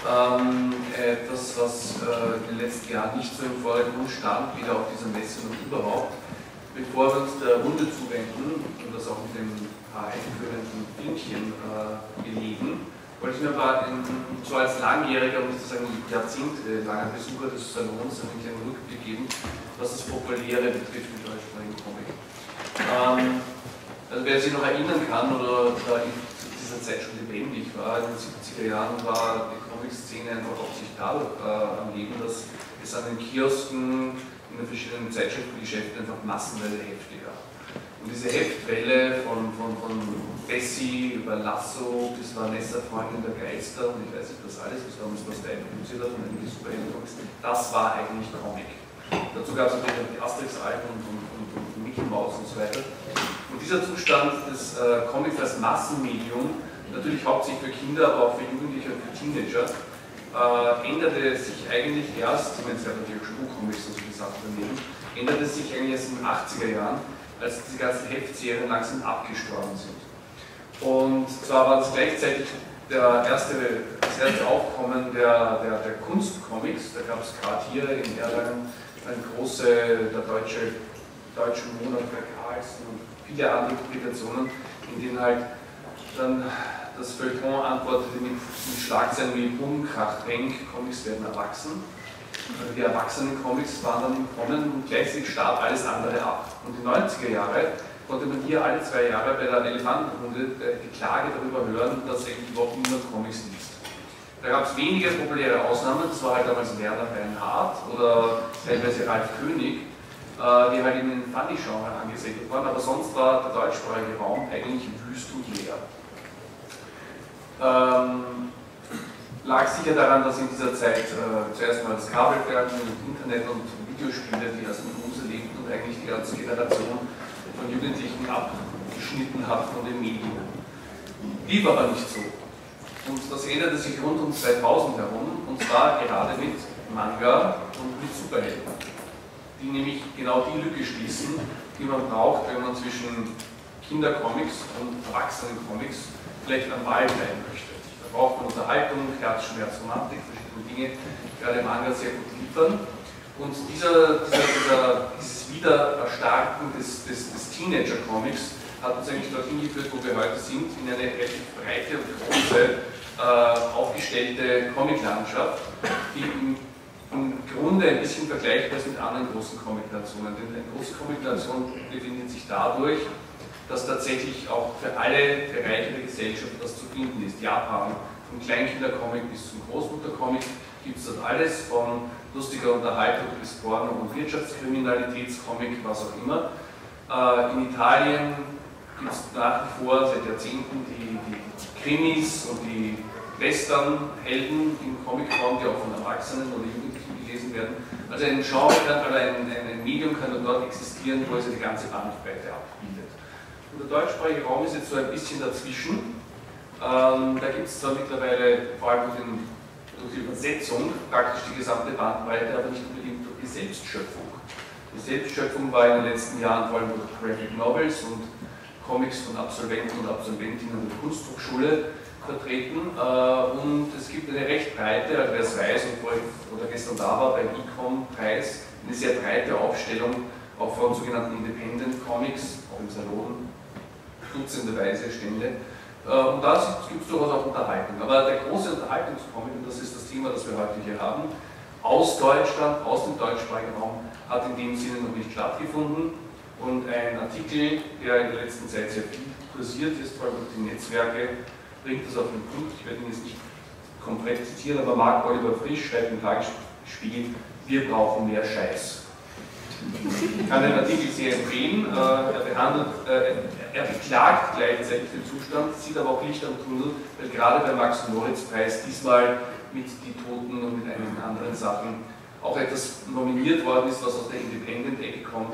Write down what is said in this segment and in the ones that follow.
Etwas, was in den letzten Jahren nicht so im Vordergrund stand, weder auf dieser Messe noch überhaupt. Bevor wir uns der Runde zuwenden und das auch mit den paar einführenden Filmchen belegen, wollte ich mir aber so als langjähriger, muss ich sagen, jahrzehntelanger Besucher des Salons einen kleinen Rückblick geben, was das Populäre betrifft im deutschsprachigen Comic. Also wer sich noch erinnern kann oder in dieser Zeit schon lebendig war, in den 70er Jahren war die Comic-Szene einfach auf sich da am Leben, dass es an den Kiosken in den verschiedenen Zeitschriftengeschäften einfach massenweise Hefte gab. Und diese Heftwelle von Bessie über Lasso bis Vanessa Freundin der Geister und ich weiß nicht was alles, was damals was da produziert hat und einige Superhelden-Comics, das war eigentlich Comic. Dazu gab es natürlich die Asterix-Alben und Mickey Mouse und so weiter. Und dieser Zustand des Comics als Massenmedium, natürlich hauptsächlich für Kinder, aber auch für Jugendliche und für Teenager, änderte sich eigentlich erst, ich meine, es gab natürlich schon Buchcomics und so Sachen daneben, änderte sich eigentlich erst in den 80er Jahren, als diese ganzen Heftserien langsam abgestorben sind. Und zwar war das gleichzeitig das erste Aufkommen der Kunstcomics. Da gab es gerade hier in Erlangen eine große, der deutsche Monat bei Carlsen und viele andere Publikationen, in denen halt dann das Feuilleton antwortete mit Schlagzeilen wie Bumm, Krach, Renk, Comics werden erwachsen. Die Erwachsenen-Comics waren dann im Kommen und gleichzeitig starb alles andere ab. Und die 90er Jahre konnte man hier alle 2 Jahre bei der Elefantenrunde die Klage darüber hören, dass eigentlich überhaupt niemand Comics liest. Da gab es wenige populäre Ausnahmen, das war halt damals Werner Bernhardt oder teilweise Ralf König, die halt in den Funny-Genre angesiedelt waren, aber sonst war der deutschsprachige Raum eigentlich wüst und leer. Lag sicher daran, dass in dieser Zeit zuerst mal das Kabelfernsehen und Internet und Videospiele die ersten User lebten und eigentlich die ganze Generation von Jugendlichen abgeschnitten hat von den Medien. Lief aber nicht so. Und das änderte sich rund um 2000 herum, und zwar gerade mit Manga und mit Superhelden, die nämlich genau die Lücke schließen, die man braucht, wenn man zwischen Kindercomics und Erwachsenencomics vielleicht am Ball bleiben möchte. Da braucht man Unterhaltung, Herzschmerz, Romantik, verschiedene Dinge, die gerade im Manga sehr gut liefern. Und dieses Wiedererstarken des Teenager-Comics hat uns eigentlich dorthin geführt, wo wir heute sind, in eine relativ breite und große aufgestellte Comiclandschaft, die im Grunde ein bisschen vergleichbar ist mit anderen großen Comicnationen. Denn eine große Comicnation definiert sich dadurch, dass tatsächlich auch für alle Bereiche der Gesellschaft das zu finden ist. Japan, vom Kleinkindercomic bis zum Großmuttercomic gibt es dort alles, von lustiger Unterhaltung bis Porno- und Wirtschaftskriminalitätscomic, was auch immer. In Italien gibt es nach wie vor seit Jahrzehnten die Krimis und die Western-Helden im Comic-Raum, die auch von Erwachsenen oder Jugendlichen gelesen werden. Also ein Genre oder ein Medium kann dort existieren, wo es die ganze Bandbreite abbildet. Und der deutschsprachige Raum ist jetzt so ein bisschen dazwischen. Da gibt es zwar mittlerweile, vor allem durch die Übersetzung, praktisch die gesamte Bandbreite, aber nicht unbedingt durch die Selbstschöpfung. Die Selbstschöpfung war in den letzten Jahren vor allem durch Graphic Novels und Comics von Absolventen und Absolventinnen der Kunsthochschule vertreten. Und es gibt eine recht breite, also wer es weiß oder gestern da war beim ICOM-Preis, eine sehr breite Aufstellung auch von sogenannten Independent Comics, auch im Salon, dutzenderweise Stände. Und da gibt es durchaus auch Unterhaltung. Aber der große Unterhaltungscomic, und das ist das Thema, das wir heute hier haben, aus Deutschland, aus dem deutschsprachigen Raum, hat in dem Sinne noch nicht stattgefunden. Und ein Artikel, der in der letzten Zeit sehr viel kursiert ist, vor allem durch die Netzwerke, bringt das auf den Punkt. Ich werde ihn jetzt nicht komplett zitieren, aber Marc Oliver Frisch schreibt im Tagesspiegel: Wir brauchen mehr Scheiß. Ich kann den Artikel sehr empfehlen. Er beklagt gleichzeitig den Zustand, sieht aber auch Licht am Tunnel, weil gerade beim Max-Moritz-Preis diesmal mit Die Toten und mit einigen anderen Sachen auch etwas nominiert worden ist, was aus der Independent-Ecke kommt,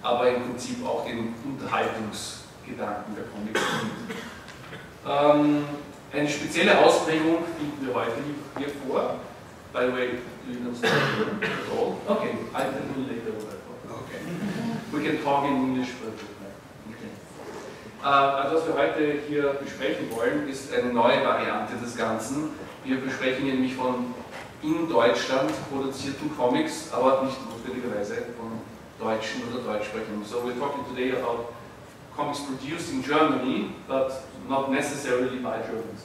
aber im Prinzip auch den Unterhaltungsgedanken der Comics nimmt. Eine spezielle Ausprägung finden wir heute hier vor. By the way, do you know Spanish at all? Okay, I'll tell you later what I thought. Okay. We can talk in English, but okay. Also was wir heute hier besprechen wollen, ist eine neue Variante des Ganzen. Wir besprechen nämlich von in Deutschland produzierten Comics, aber nicht notwendigerweise von Deutschen oder Deutschsprechenden. So we're talking today about comics produced in Germany, but not necessarily by Germans.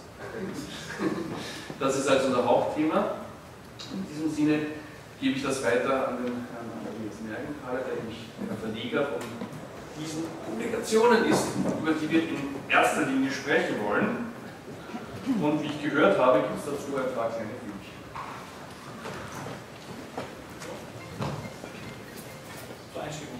Das ist also unser Hauptthema. In diesem Sinne gebe ich das weiter an den Herrn Andreas Mergenthaler, der nämlich der Verleger von diesen Publikationen ist, über die wir in erster Linie sprechen wollen. Und wie ich gehört habe, gibt es dazu ein paar kleine Filmchen. Zur Einstimmung.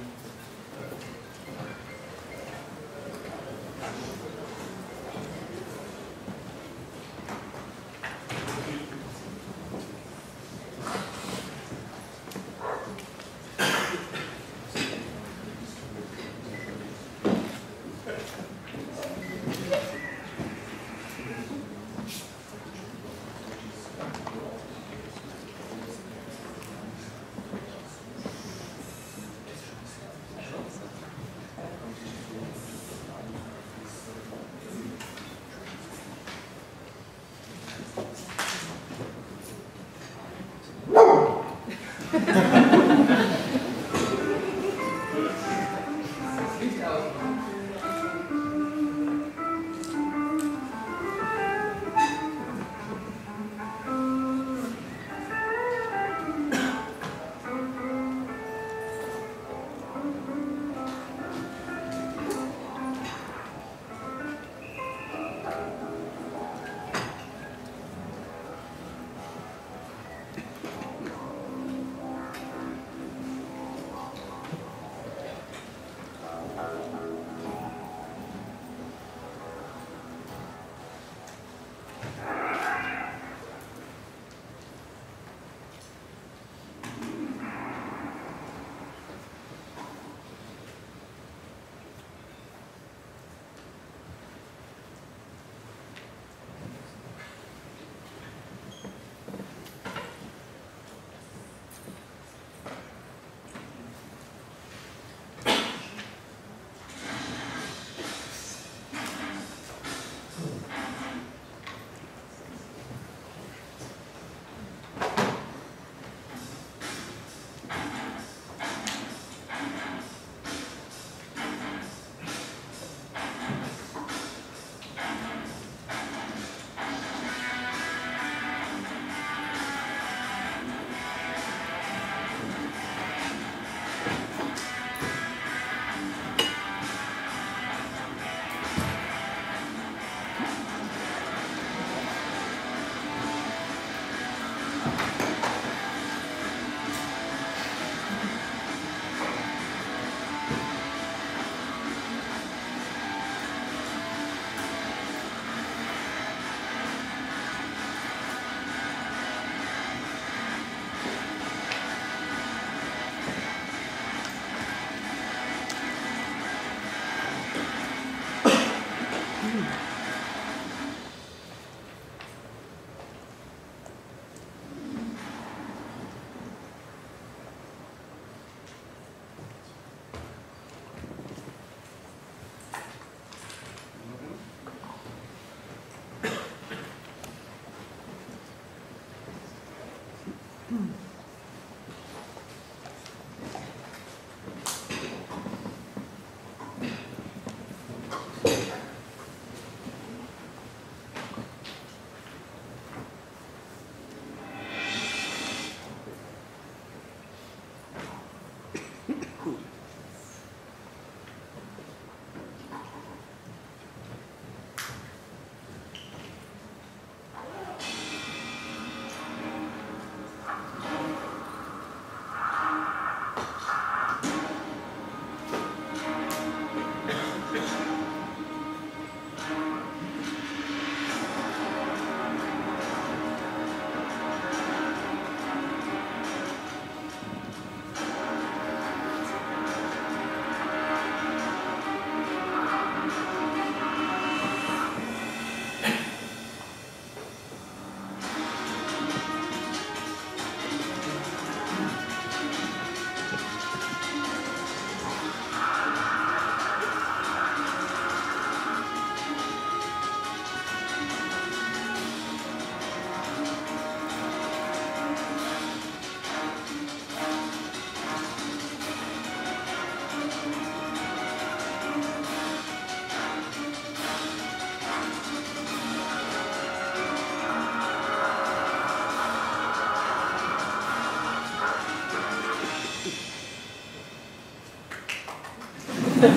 Einen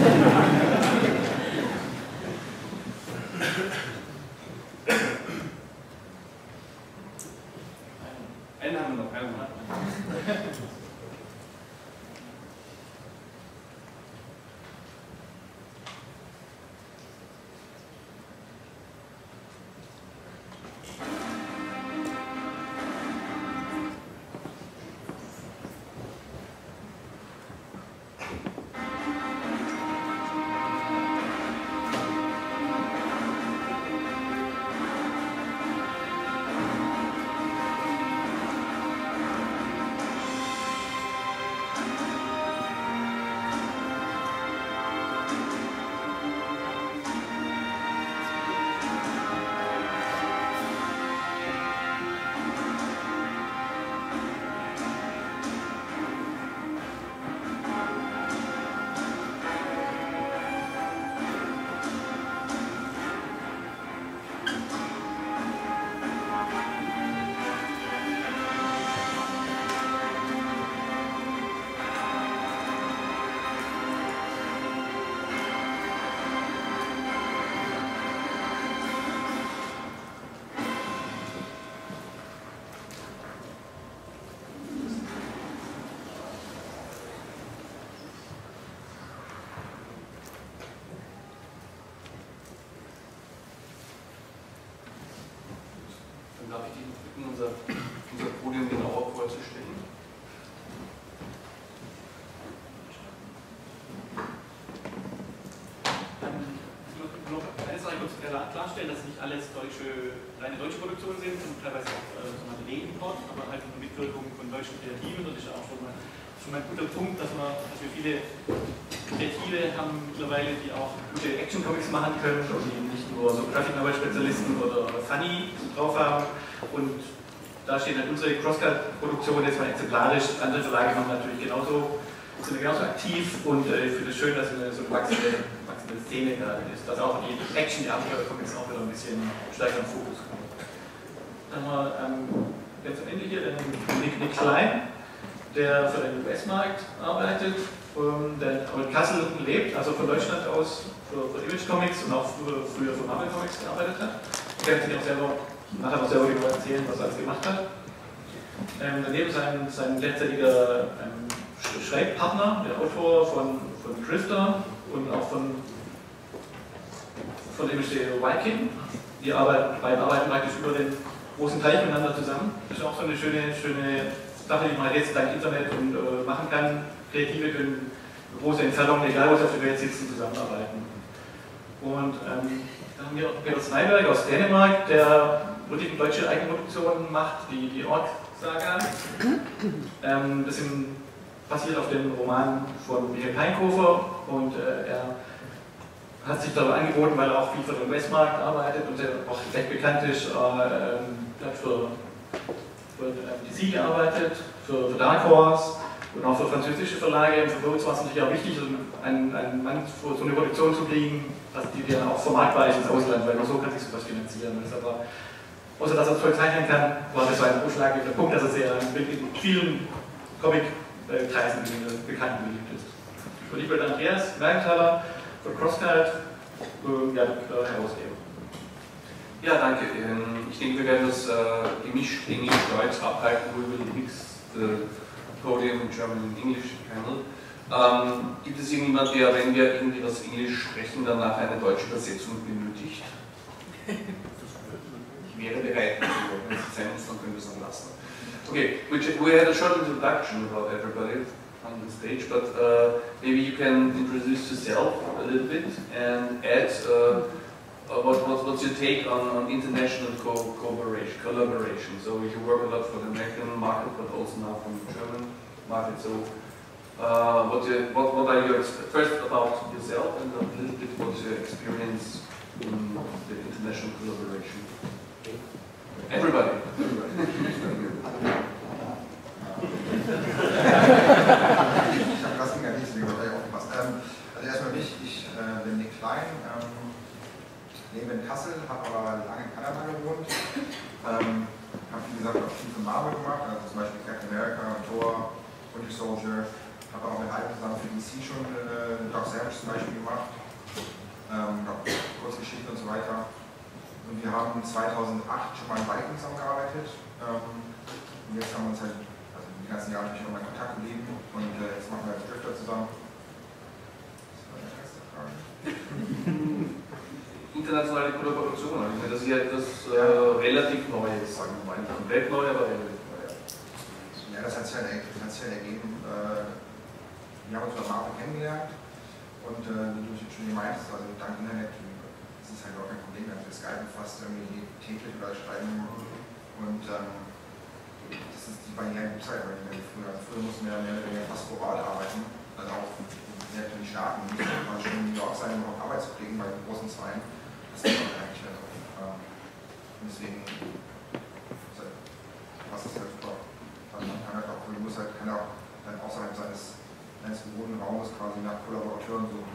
haben wir noch, einen. Darf ich dich bitten, unser Podium genauer vorzustellen? Noch eine Sache kurz klarstellen, dass nicht alles reine deutsche Produktionen sind und teilweise auch Reimport, aber halt eine Mitwirkung von deutschen Kreativen. Und das ist auch schon mal ein guter Punkt, dass wir viele Kreative haben mittlerweile, die auch gute Action-Comics machen können und die nicht nur so Grafik-Novel-Spezialisten oder Funny drauf haben. Und da steht dann unsere Crosscut-Produktion jetzt mal exemplarisch. Andere Verlage machen natürlich sind genauso aktiv und ich finde es schön, dass so eine wachsende Szene gerade ist, dass auch die Action, die Abenteuer-Comics auch wieder ein bisschen stärker im Fokus kommt. Dann haben wir ganz am Ende hier den Nick Klein, der für den US-Markt arbeitet, der in Kassel lebt, also von Deutschland aus für Image Comics und auch früher für Marvel Comics gearbeitet hat. Er kann sich auch selber nachher noch selber erzählen, was er alles gemacht hat. Daneben sein derzeitiger Schreibpartner, der Autor von Drifter und auch von dem Viking. Die beiden arbeiten praktisch über den großen Teich miteinander zusammen. Das ist auch so eine schöne Sache, die man halt jetzt dank Internet und machen kann. Kreative können große Entfernungen, egal wo sie auf der Welt sitzen, zusammenarbeiten. Und dann haben wir auch Peter Sneiberg aus Dänemark, der wirklich deutsche Eigenproduktionen macht, die Ork-Saga. Das basiert auf dem Roman von Michael Peinkofer und er hat sich dabei angeboten, weil er auch viel für den US-Markt arbeitet und er auch recht bekannt ist. Er hat für DC gearbeitet, für Dark Horse und auch für französische Verlage. Und für uns war es natürlich auch wichtig, einen Mann für so eine Produktion zu kriegen, dass die dann auch vermarktbar ist ins Ausland, weil nur so kann sich sowas finanzieren. Außer dass er toll zeichnen kann, war das so ein ausschlaggebender Punkt, dass er sehr in vielen Comic-Kreisen bekannt und beliebt ist. Und ich bin Andreas Mergenthaler von Crosscut, Herausgeber. Ja, danke. Ich denke, wir werden das gemischt Englisch-Deutsch abhalten, wo wir den Mixed Podium German-English Panel. Gibt es irgendjemand, der, wenn wir irgendwie das Englisch sprechen, danach eine deutsche Übersetzung benötigt? Ich wäre bereit, wenn es sein muss, dann können wir es dann lassen. Okay, we had a short introduction about everybody on the stage, but maybe you can introduce yourself a little bit and add what's your take on international collaboration? So you work a lot for the American market, but also now from the German market. So what are your first about yourself and a little bit what's your experience in the international collaboration? Everybody. Das ging ja nicht, deswegen habe ich aufgepasst. Also erstmal mich, ich bin Nick Klein, lebe in Kassel, habe aber lange in Kanada gewohnt. Habe wie gesagt auch viel für Marvel gemacht, also zum Beispiel Captain America, Thor, Winter Soldier. habe auch mit einem zusammen für DC schon Doc Savage zum Beispiel gemacht, Kurzgeschichten und so weiter. Und wir haben 2008 schon mal in Viking zusammengearbeitet. Und jetzt haben wir uns halt, also die ganzen Jahre natürlich auch mal in Kontakt geblieben und jetzt machen wir als Drifter zusammen. Das war die erste Frage. Internationale Kollaboration, ich meine, das ist ja etwas relativ Neues, sagen wir mal, nicht komplett neu, aber relativ neu. Ja, das hat sich halt ergeben. Wir haben uns bei Marvel kennengelernt und wie du schon meintest, also dank Internet ist es halt auch kein Problem mehr. Wir skypen fast irgendwie täglich oder schreiben und das ist die barrierefreie Zeit, weil früher mussten wir mehr oder weniger fast vor Ort arbeiten, also auch selbst in den Staaten, nicht mal schon in New York sein, um auch Arbeit zu kriegen bei den großen Zweien. Das ist auch eigentlich nicht so. Und deswegen passt das halt super. Man kann halt auch, kann auch dann außerhalb seines gewohnten Raumes quasi nach Kollaborateuren suchen.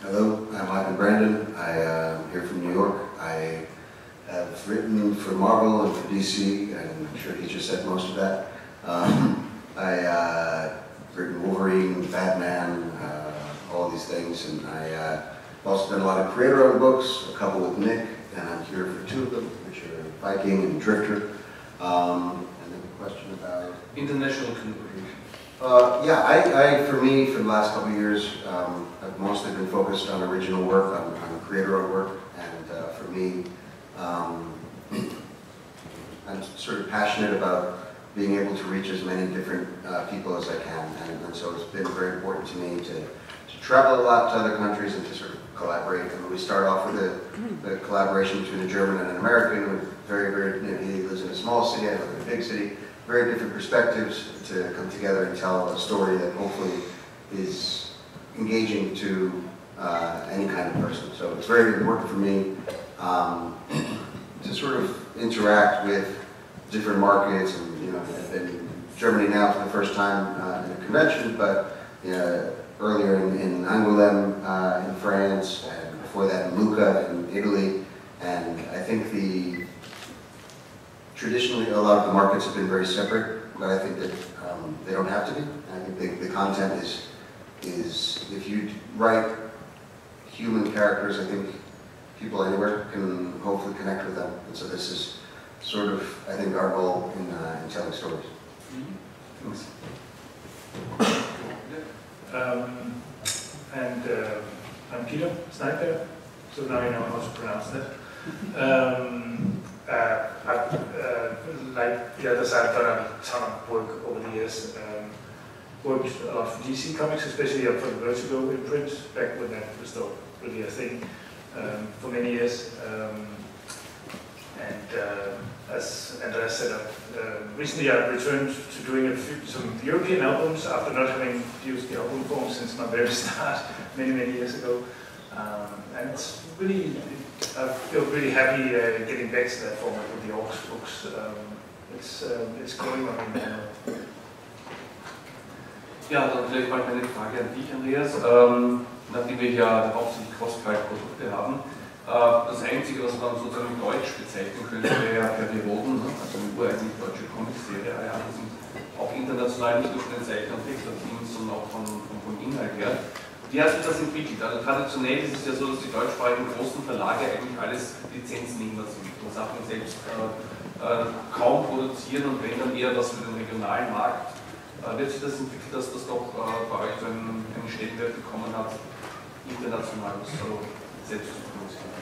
Hello, I'm Ivan Brandon. I'm here from New York. I have written for Marvel and for DC, and I'm sure he just said most of that. I've written Wolverine, Batman, all these things, and I've also done a lot of creator-owned books, a couple with Nick, and I'm here for two of them, which are Viking and Drifter. And then the question about international collaboration. For me, for the last couple of years, I've mostly been focused on original work, on creator-owned work, and for me, I'm sort of passionate about being able to reach as many different people as I can, and so it's been very important to me to travel a lot to other countries and to sort of collaborate. And we start off with the collaboration between a German and an American, with he lives in a small city, I live in a big city, very different perspectives to come together and tell a story that hopefully is engaging to any kind of person. So it's very important for me to sort of interact with different markets, and I've been in Germany now for the first time in a convention, but earlier in Angoulême in France, and before that in Lucca in Italy, and I think traditionally a lot of the markets have been very separate, but I think that they don't have to be. I think the content is if you write human characters, I think people anywhere can hopefully connect with them, and so this is sort of, I think, our goal in telling stories. Thanks. I'm Peter Sniper, so now you know how to pronounce that. Like the other side, I've done a ton of work over the years. Worked a lot for DC Comics, especially up for the Vertigo imprint, back when that was still really a thing for many years. As Andreas said, recently I've returned to doing some European albums after not having used the album form since my very start many years ago. And it's really, I feel really happy getting back to that format with the Orcs books. It's going on in general. Ja, dann vielleicht mal eine Frage an dich, Andreas. Nachdem wir ja hauptsächlich Crossfire-Produkte haben, das Einzige, was man sozusagen in Deutsch bezeichnen könnte, wäre ja Perry Roden, also eine ureigenliche deutsche Comicserie. Ja, die sind auch international nicht nur von den Zeichen und Textteams, sondern auch vom Inhalt her. Wie hat sich das entwickelt? Also traditionell ist es ja so, dass die deutschsprachigen großen Verlage eigentlich alles Lizenznehmer sind und Sachen selbst kaum produzieren und wenn dann eher was für den regionalen Markt. Wird sich das entwickelt, dass das doch bei euch so einen Stellenwert bekommen hat, international selbst zu produzieren?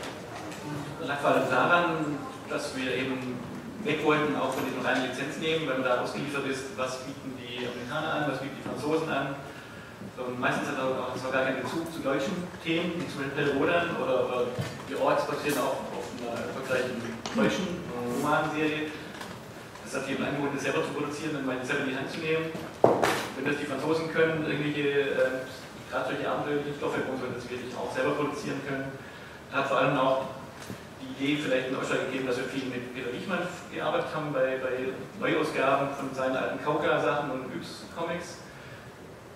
Das lag vor allem daran, dass wir eben weg wollten, auch von den reinen Lizenznehmen, wenn man da ausgeliefert ist, was bieten die Amerikaner an, was bieten die Franzosen an. Und meistens hat auch gar keinen Bezug zu deutschen Themen, wie zum Beispiel Rodan oder die Orks basieren auch auf einer erfolgreichen deutschen Romanserie. Das hat jedem angeboten, das selber zu produzieren und mal selber in die Hand zu nehmen. Wenn das die Franzosen können, irgendwelche, gerade solche abenteuerlichen Stoffe, und so, dass wir die auch selber produzieren können. Hat vor allem auch die Idee vielleicht einen Ausschlag gegeben, dass wir viel mit Peter Wichmann gearbeitet haben bei Neuausgaben von seinen alten Kauka-Sachen und Yps-Comics.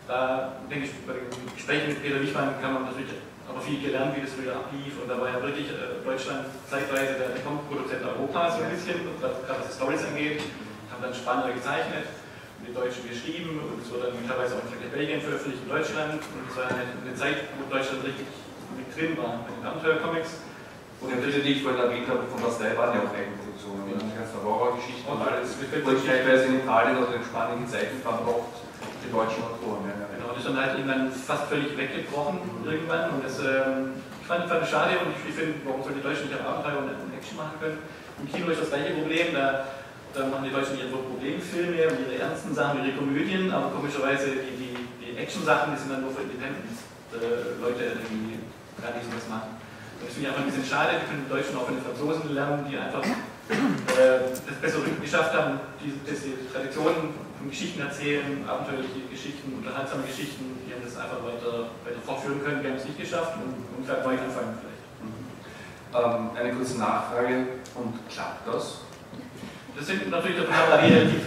Da denke ich, bei den Gesprächen mit Peter Wichmann kann man natürlich aber viel gelernt, wie das früher ablief, und da war ja wirklich Deutschland zeitweise der Comic-Produzent Europas so ein bisschen, gerade was Stories angeht, haben dann spannender gezeichnet, die Deutschen geschrieben und es wurde dann teilweise auch in Belgien veröffentlicht, in Deutschland. Und es war eine Zeit, wo Deutschland richtig mit drin war, mit den Abenteuercomics. Und die Dritte, die ich vorhin erwähnt habe, von Bastei waren ja auch Eigenproduktionen. Ja. Die ganzen Horrorgeschichten und alles. Es wird teilweise in Italien oder in Spanien gezeichnet, waren auch die deutschen Autoren. Ja. Genau, das ist dann halt irgendwann fast völlig weggebrochen irgendwann. Und das, ich fand es schade und ich finde, warum sollen die Deutschen nicht auch Abenteuer und Action machen können? Im Kino ist das gleiche Problem, da machen die Deutschen ihre Problemfilme und ihre ernsten Sachen, ihre Komödien, aber komischerweise die Action-Sachen, die sind dann nur für Independent-Leute, die gar nicht so was machen. Und das finde ich einfach ein bisschen schade, wir können die Deutschen auch von den Franzosen lernen, die einfach das besser geschafft haben, diese Traditionen von Geschichten erzählen, abenteuerliche Geschichten, unterhaltsame Geschichten, die haben das einfach weiter fortführen können. Wir haben es nicht geschafft und vielleicht neu anfangen vielleicht. Eine kurze Nachfrage, und klappt das? Das sind natürlich davon ab, die relativ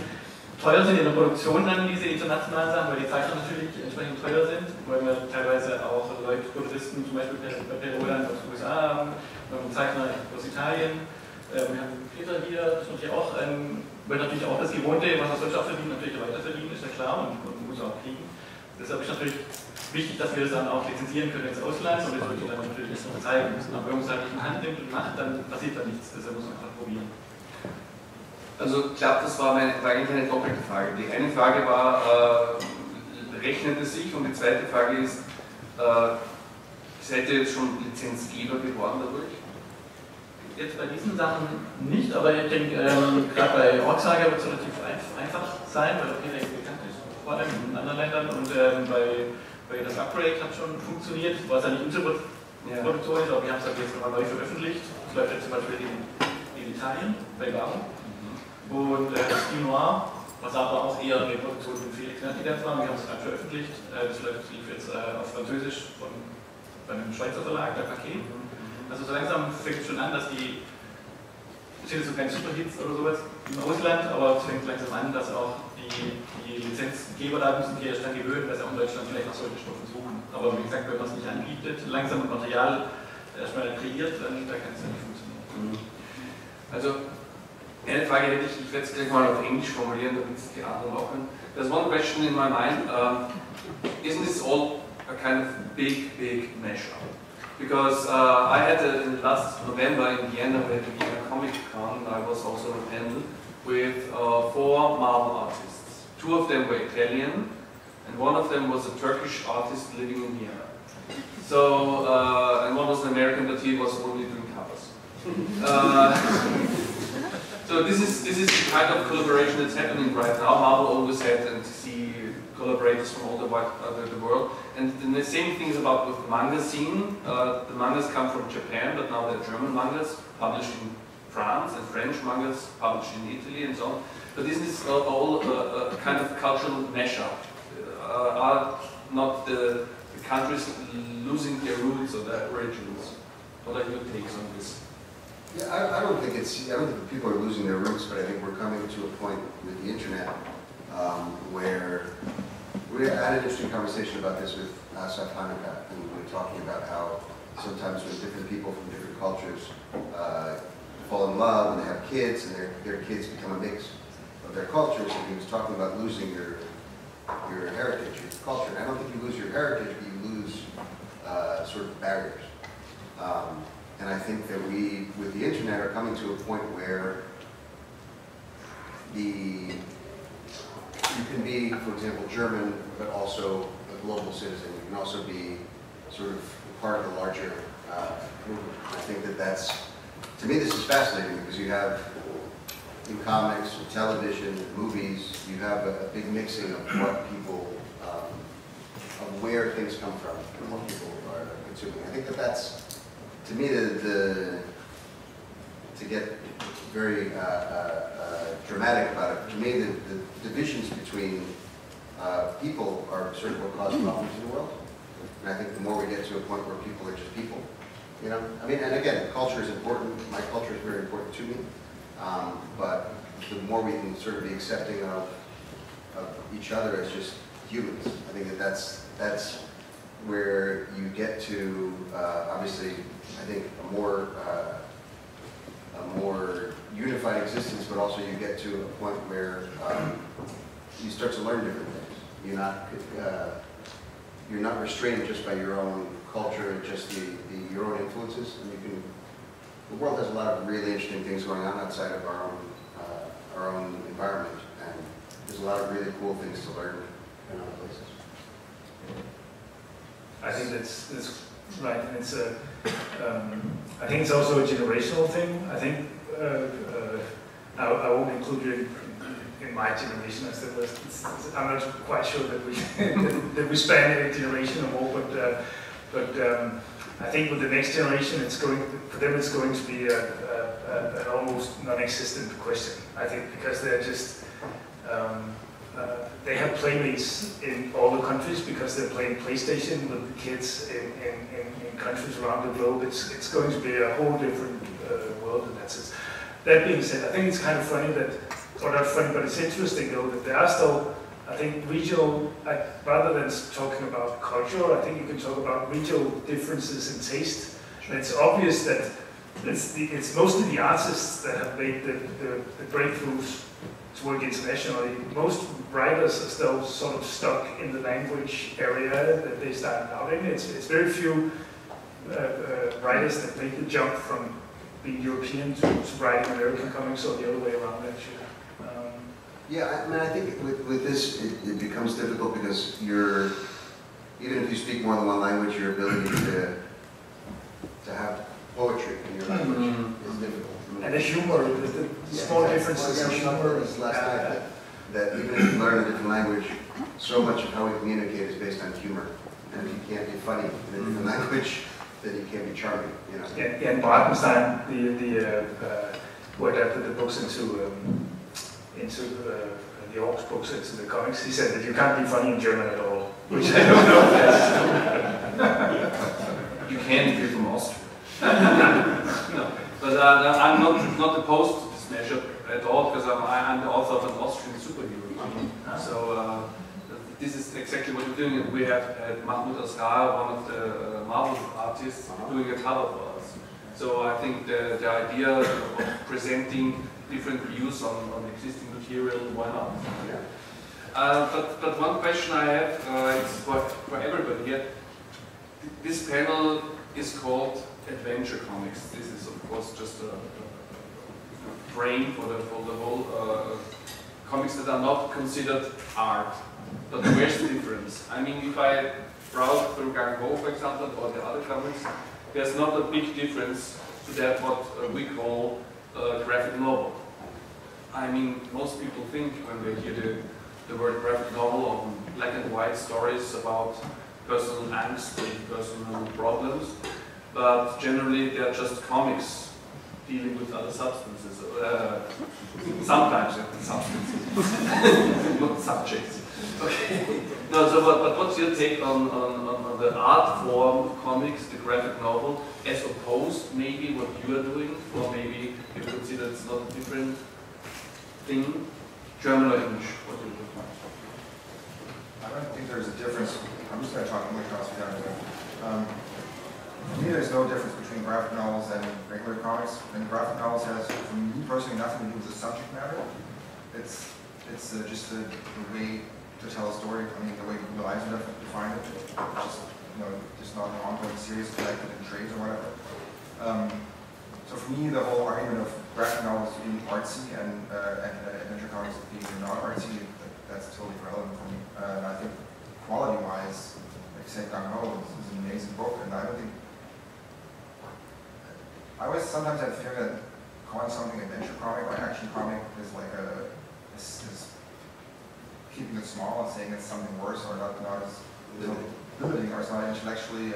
teuer sind in der Produktion dann diese internationalen Sachen, weil die Zeichner natürlich entsprechend teuer sind, weil wir teilweise auch Leute, Koloristen zum Beispiel per Roland aus den USA haben, wir haben einen Zeichner aus Italien, wir haben Peter hier, das ist natürlich auch, weil natürlich auch das Gewohnte, was er sonst auch verdient, natürlich weiter verdienen, ist ja klar und muss auch kriegen. Deshalb ist natürlich wichtig, dass wir das dann auch lizenzieren können ins Ausland und das würde ich dann natürlich noch zeigen müssen. Aber wenn man es halt nicht in Hand nimmt und macht, dann passiert da nichts, deshalb muss man einfach probieren. Also ich glaube, das war eigentlich eine doppelte Frage. Die eine Frage war, rechnet es sich? Und die zweite Frage ist, seid ihr jetzt schon Lizenzgeber geworden dadurch? Jetzt bei diesen Sachen nicht, aber ich denke, gerade bei Orksaga wird es relativ einfach sein, weil der Peter bekannt ist, vor allem in anderen Ländern. Und bei das Upgrade hat schon funktioniert, was ja nicht unsere Produktion ist, aber wir haben es halt jetzt nochmal neu veröffentlicht. Das läuft jetzt zum Beispiel in Italien, bei Garo. Und das Film Noir, was aber auch eher eine Produktion von Felix Nertigenz war, wir haben es gerade veröffentlicht. Das lief jetzt auf Französisch bei einem Schweizer Verlag, der Paquet. Also so langsam fängt es schon an, dass die, es sind jetzt so keine Superhits oder sowas im Ausland, aber es fängt langsam an, dass auch die Lizenzgeber da müssen sich erst dann gewöhnen, dass sie auch in Deutschland vielleicht nach solchen Stoffen suchen. Aber wie gesagt, wenn man es nicht anbietet, langsam mit Material erstmal kreiert, dann kann es ja nicht funktionieren. Also eine Frage hätte ich werde es gleich mal auf Englisch formulieren, damit es die anderen auch können. There's one question in my mind. Isn't this all a kind of big mashup? Because I had last November in Vienna, we had the Vienna Comic Con, I was also on a panel with 4 Marvel artists. 2 of them were Italian, and 1 of them was a Turkish artist living in Vienna. So, and 1 was an American, but he was only doing covers. So this is the kind of collaboration that's happening right now. Marvel always had and see collaborators from all the world. And the same things about with the manga scene. The mangas come from Japan, but now they're German mangas published in France, and French mangas published in Italy, and so on. But this is all a kind of cultural mashup. Are not the countries losing their roots or their origins? What are your takes on this? Yeah, I don't think people are losing their roots, but I think we're coming to a point with the internet where we had an interesting conversation about this with Asaf Hanukkah, and we were talking about how sometimes when different people from different cultures fall in love and they have kids, and their kids become a mix of their cultures, and he was talking about losing your heritage, your culture. And I don't think you lose your heritage, but you lose sort of barriers. And I think that we, with the internet, are coming to a point where you can be, for example, German, but also a global citizen. You can also be sort of part of the larger movement. I think that that's, to me, this is fascinating because you have, in comics, in television, movies, you have a big mixing of what people, of where things come from and what people are consuming. I think that that's, to me, to get very dramatic about it, to me, the divisions between people are sort of what cause problems in the world. And I think the more we get to a point where people are just people, you know? I mean, and again, culture is important. My culture is very important to me. But the more we can sort of be accepting of each other as just humans, I think that that's where you get to, obviously, I think a more unified existence. existence, but also you get to a point where you start to learn different things. You're not restrained just by your own culture and just your own influences, and the world has a lot of really interesting things going on outside of our own environment, and there's a lot of really cool things to learn in other places. I think that's right, and it's I think it's also a generational thing. I think I won't include you in my generation. I'm not quite sure that we that we span a generation or more, but I think with the next generation, for them it's going to be an almost non-existent question. I think because they're just they have playmates in all the countries because they're playing PlayStation with the kids in countries around the globe. It's going to be a whole different world in that sense. That being said, I think it's kind of funny or not funny, but it's interesting though that there are still, I think, regional, rather than talking about culture, I think you can talk about regional differences in taste. And it's obvious that it's mostly the artists that have made the breakthroughs to work internationally. Most writers are still sort of stuck in the language area that they started out in. It's very few writers that make the jump from being European to writing American comics or the other way around, actually. Yeah, I mean, I think with this, it becomes difficult because even if you speak more than one language, your ability to have poetry in your language is difficult. And the humor, the small differences in humor. That even if you learn a different language, so much of how we communicate is based on humor. And if you can't be funny in a different language, then you can't be charming. You know? Yeah, and Bartenstein, who adapted the books into the Orcs books, into the comics, he said that you can't be funny in German at all, which I don't know if that's You can if you're from Austria. No, but I'm not opposed to this measure at all, because I'm the author of an Austrian superhero. So this is exactly what we're doing. We have Mahmoud Asrar, one of the Marvel artists, doing a cover for us. So I think the idea of presenting different views on existing material, why not? Yeah. But one question I have, it's for everybody here. This panel is called Adventure Comics. This is of course just a frame for the whole comics that are not considered art. But where's the difference? I mean, if I browse through Gang Ho, for example, or the other comics, there's not a big difference to that what we call graphic novel. I mean, most people think when they hear the word graphic novel of black and white stories about personal angst and personal problems, but generally they're just comics dealing with other substances. Sometimes substances, not subjects. Okay. No, so but what's your take on the art form of comics, the graphic novel, as opposed maybe what you are doing, or maybe you consider it's not a different thing? German or English? What do you think? I don't think there's a difference. I'm just going to talk English now. For me, there's no difference between graphic novels and regular comics. And graphic novels has, for me personally, nothing to do with the subject matter. It's just the way to tell a story. I mean, the way Google Eyes would have defined it. Just not an ongoing series collected in trades or whatever. So for me, the whole argument of graphic novels being artsy and adventure comics being not artsy, that's totally irrelevant for me. And I think quality-wise, like say Gang Ho is an amazing book, and I don't think. I always sometimes have the feeling that calling something adventure comic or action comic is like is keeping it small and saying it's something worse or not as limiting or it's not intellectually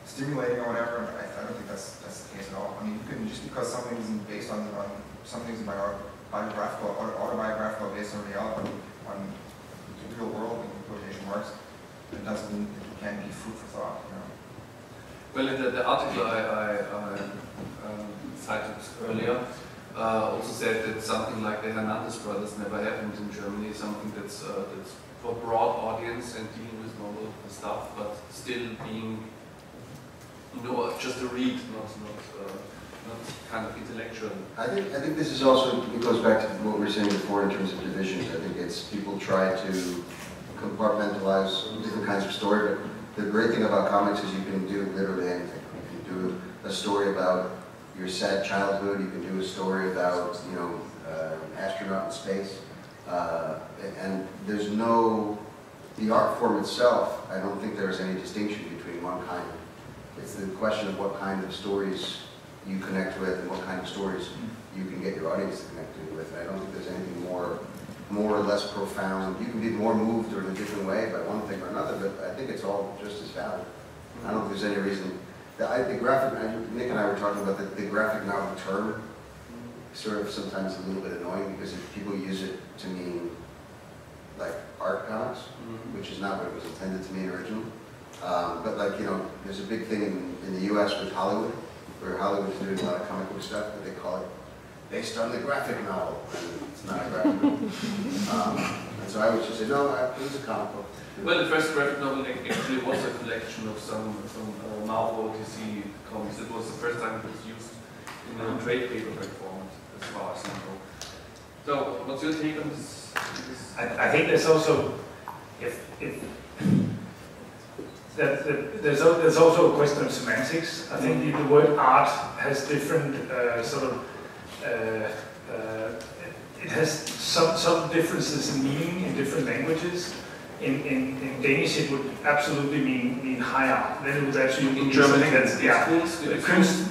stimulating or whatever. I don't think that's the case at all. I mean, you can just because something isn't based on something's biographical or autobiographical based on reality on the real world in quotation marks, it doesn't mean it can't be food for thought. You know? Well, in the article I cited earlier also said that something like the Hernandez brothers never happened in Germany, something that's for a broad audience and dealing with novel stuff, but still being, just a read, not not kind of intellectual. I think this is also, it goes back to what we were saying before in terms of divisions. I think it's people try to compartmentalize different kinds of story, but the great thing about comics is you can do literally anything. You can do a story about your sad childhood, you can do a story about, you know, astronaut in space, and there's no, the art form itself, I don't think there's any distinction between one kind. It's the question of what kind of stories you connect with and what kind of stories you can get your audience to connect with. I don't think there's anything more or less profound. You can be more moved or in a different way by one thing or another, but I think it's all just as valid. I don't think there's any reason. The graphic, Nick and I were talking about the graphic novel term, sort of sometimes a little bit annoying because if people use it to mean like art comics, which is not what it was intended to mean originally. But like, you know, there's a big thing in the US with Hollywood, where Hollywood's doing a lot of comic book stuff, but they call it based on the graphic novel, and it's not a graphic novel. And so I would just say, no, it was a comic book. Well, the first graphic novel actually was a collection of some Marvel DC comics. It was the first time it was used in a trade paperback format, as far as I know. So, what's your take on this? I think there's also, there's also a question of semantics. I think the word art has different it has some differences in meaning in different languages. In Danish, it would absolutely mean high art. Then it would actually mean German. Kunst,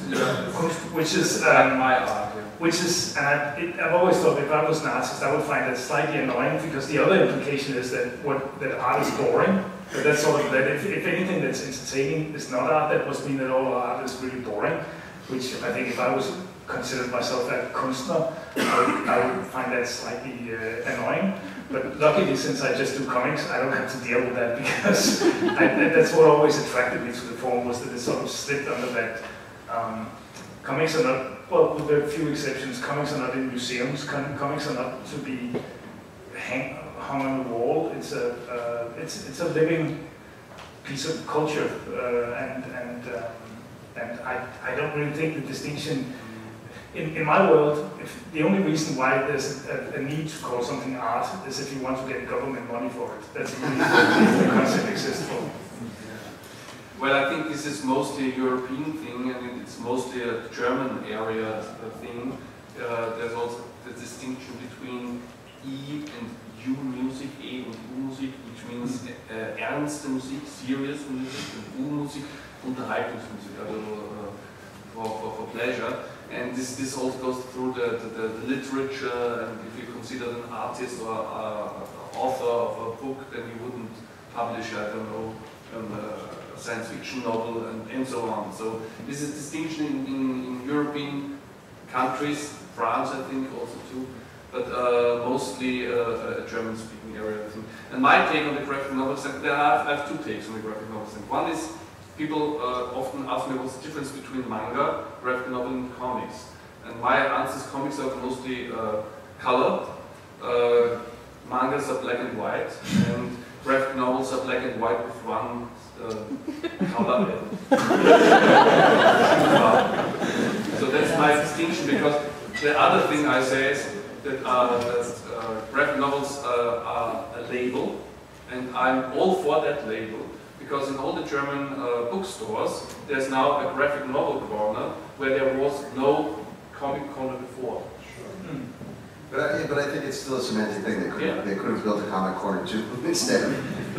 which is my art. Which is, and I've always thought if I was an artist, I would find that slightly annoying because the other implication is that art is boring. But that's sort of that if anything that's entertaining is not art, that must mean that all art is really boring. Which I think if I was considered myself a kunstner, I would find that slightly annoying. But luckily, since I just do comics, I don't have to deal with that because that's what always attracted me to the form, was that it sort of slipped under that. Comics are not, well, with a few exceptions, comics are not in museums. Comics are not to be hung on the wall. It's a living piece of culture, and I don't really think the distinction. In my world, the only reason why there's a need to call something art is if you want to get government money for it. That's the reason the concept exists for. Well, I think this is mostly a European thing, and it's mostly a German area thing. There's also the distinction between E and U music, E und U Musik, which means ernste Musik, serious music, and U Musik, Unterhaltungsmusik, for pleasure. And this also goes through the literature, and if you consider an artist or author of a book, then you wouldn't publish, I don't know, a science fiction novel and so on. So this is a distinction in European countries, France I think also too, but mostly a German-speaking area. And my take on the graphic novels, and I have two takes on the graphic novels. And one is, people often ask me what's the difference between manga, graphic novel, and comics. And my answer is comics are mostly color, mangas are black and white, and graphic novels are black and white with one color. So that's my distinction, because the other thing I say is that graphic novels are a label, and I'm all for that label. Because in all the German bookstores, there's now a graphic novel corner where there was no comic corner before. Sure. But I think it's still a semantic thing. They could have built a comic corner too instead.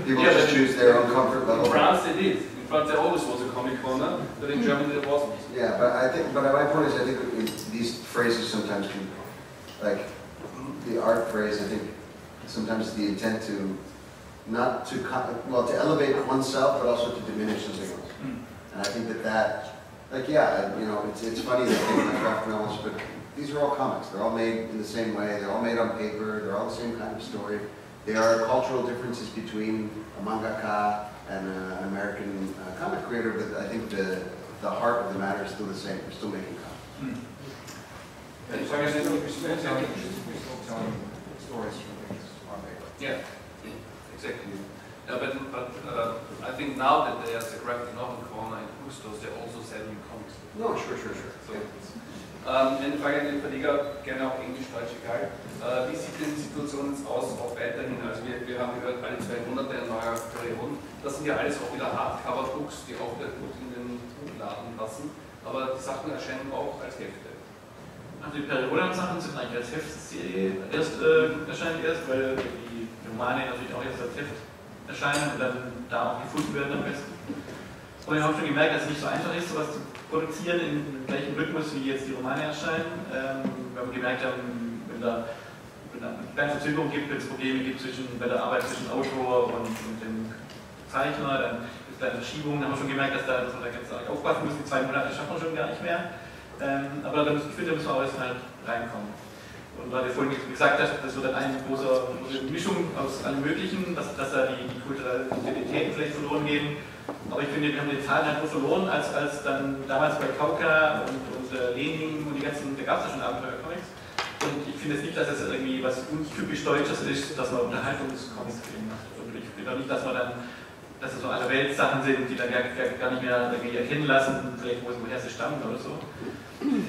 People just choose their own comfort level. In France they did. In France there always was a comic corner, but in Germany there wasn't. Yeah, but my point is, I think these phrases sometimes can, like the art phrase, I think sometimes the intent to not to, well, to elevate oneself, but also to diminish something else. And I think that, like, yeah, you know, it's funny that they make graphic novels, but these are all comics. They're all made in the same way. They're all made on paper. They're all the same kind of story. There are cultural differences between a mangaka and an American comic creator, but I think the heart of the matter is still the same. We're still making comics. We're still telling stories from things on paper. Yeah. Exactly. Yeah, but I think now that there's a graphic novel corner in bookstores, they're also selling comics. No, sure. So, eine Frage an den Verleger, gerne auch Englisch, Deutsch, egal. Wie sieht denn die Situation jetzt aus, auch weiterhin? Also wir haben gehört, alle 2 Monate ein neuer Perion. Das sind ja alles auch wieder Hardcover-Books, die auch der gut in den Buchladen lassen. Aber die Sachen erscheinen auch als Hefte. Also die Perioden-Sachen sind eigentlich als Heftserie erscheinen erst, weil die Romane natürlich auch erst als Heft erscheinen und dann da auch gefunden werden am besten. Und ich habe schon gemerkt, dass es nicht so einfach ist, sowas zu produzieren im gleichen Rhythmus, wie jetzt die Romane erscheinen. Wir haben gemerkt, wenn da eine kleine Verzögerung gibt, wenn es Probleme gibt bei der Arbeit zwischen Autor und dem Zeichner, dann gibt es da eine Verschiebung. Dann haben wir schon gemerkt, dass wir da ganz stark aufpassen müssen. Die 2 Monate schaffen wir schon gar nicht mehr. Aber ich finde, da müssen wir auch erstmal reinkommen. Und weil du vorhin gesagt hast, das wird dann eine große Mischung aus allem Möglichen, dass da die kulturelle Identität vielleicht verloren gehen. Aber ich finde, wir haben die Zahlen halt nur verloren, als dann damals bei Kauka und Lenin und da gab es ja schon Abenteuer-Comics. Und ich finde jetzt nicht, dass es irgendwie was untypisch Deutsches ist, dass man Unterhaltungscomics macht. Und ich finde auch nicht, dass es so alle Weltsachen sind, die dann gar nicht mehr irgendwie erkennen lassen, vielleicht woher sie stammen oder so.